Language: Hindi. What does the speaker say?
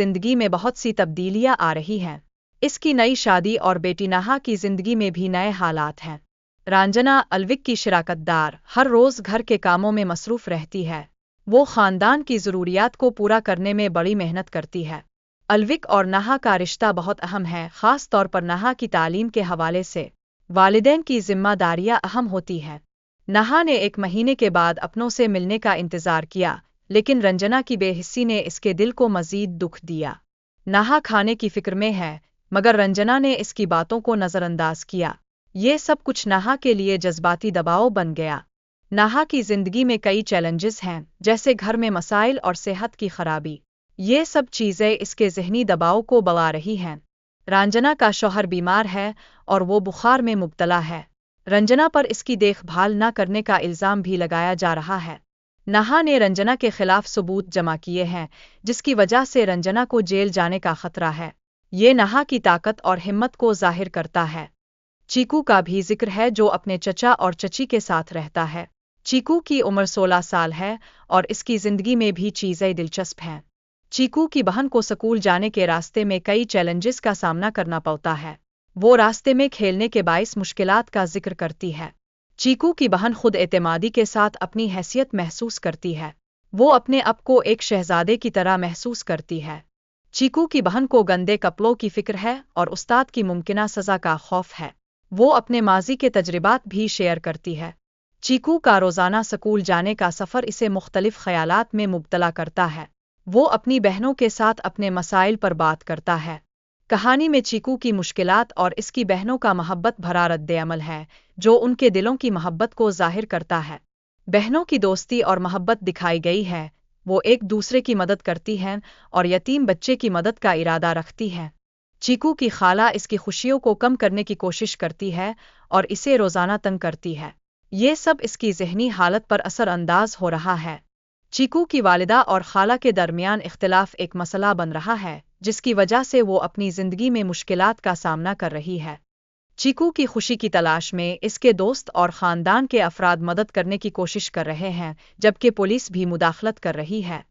जिंदगी में बहुत सी तब्दीलियां आ रही हैं। इसकी नई शादी और बेटी नहा की जिंदगी में भी नए हालात हैं। रंजना अलविक की शिराकतदार हर रोज घर के कामों में मसरूफ रहती है। वो खानदान की ज़रूरियात को पूरा करने में बड़ी मेहनत करती है। अलविक और नहा का रिश्ता बहुत अहम है, ख़ास तौर पर नहा की तालीम के हवाले से। वालिदैन की जिम्मेदारियां अहम होती हैं। नहा ने 1 महीने के बाद अपनों से मिलने का इंतज़ार किया, लेकिन रंजना की बेहिस्सी ने इसके दिल को मज़ीद दुख दिया। नहा खाने की फिक्र में है, मगर रंजना ने इसकी बातों को नज़रअंदाज किया। ये सब कुछ नहा के लिए जज्बाती दबाव बन गया। नहा की जिंदगी में कई चैलेंजेस हैं, जैसे घर में मसाइल और सेहत की खराबी। ये सब चीज़ें इसके ज़हनी दबाव को बढ़ा रही हैं। रंजना का शौहर बीमार है और वो बुखार में मुब्तला है। रंजना पर इसकी देखभाल न करने का इल्ज़ाम भी लगाया जा रहा है। नहा ने रंजना के खिलाफ सबूत जमा किए हैं, जिसकी वजह से रंजना को जेल जाने का खतरा है। ये नहा की ताकत और हिम्मत को जाहिर करता है। चीकू का भी जिक्र है, जो अपने चचा और चची के साथ रहता है। चीकू की उम्र 16 साल है और इसकी जिंदगी में भी चीज़ें दिलचस्प हैं। चीकू की बहन को स्कूल जाने के रास्ते में कई चैलेंजेस का सामना करना पड़ता है। वो रास्ते में खेलने के बाइस मुश्किलात का जिक्र करती है। चीकू की बहन खुद एतमादी के साथ अपनी हैसियत महसूस करती है। वो अपने आप को एक शहजादे की तरह महसूस करती है। चीकू की बहन को गंदे कपड़ों की फिक्र है और उस्ताद की मुमकिना सज़ा का खौफ है। वो अपने माजी के तजर्बात भी शेयर करती है। चीकू का रोज़ाना स्कूल जाने का सफ़र इसे मुख्तलिफ ख़यालात में मुब्तला करता है। वो अपनी बहनों के साथ अपने मसाइल पर बात करता है। कहानी में चीकू की मुश्किलात और इसकी बहनों का मोहब्बत भरा रद्द-ए-अमल है, जो उनके दिलों की मोहब्बत को ज़ाहिर करता है। बहनों की दोस्ती और मोहब्बत दिखाई गई है। वो एक दूसरे की मदद करती हैं और यतीम बच्चे की मदद का इरादा रखती हैं। चीकू की खाला इसकी खुशियों को कम करने की कोशिश करती है और इसे रोज़ाना तंग करती है। ये सब इसकी ज़हनी हालत पर असरअंदाज हो रहा है। चीकू की वालिदा और खाला के दरमियान इख्तिलाफ एक मसला बन रहा है, जिसकी वजह से वो अपनी ज़िंदगी में मुश्किलात का सामना कर रही है। चीकू की खुशी की तलाश में इसके दोस्त और ख़ानदान के अफराद मदद करने की कोशिश कर रहे हैं, जबकि पुलिस भी मुदाखलत कर रही है।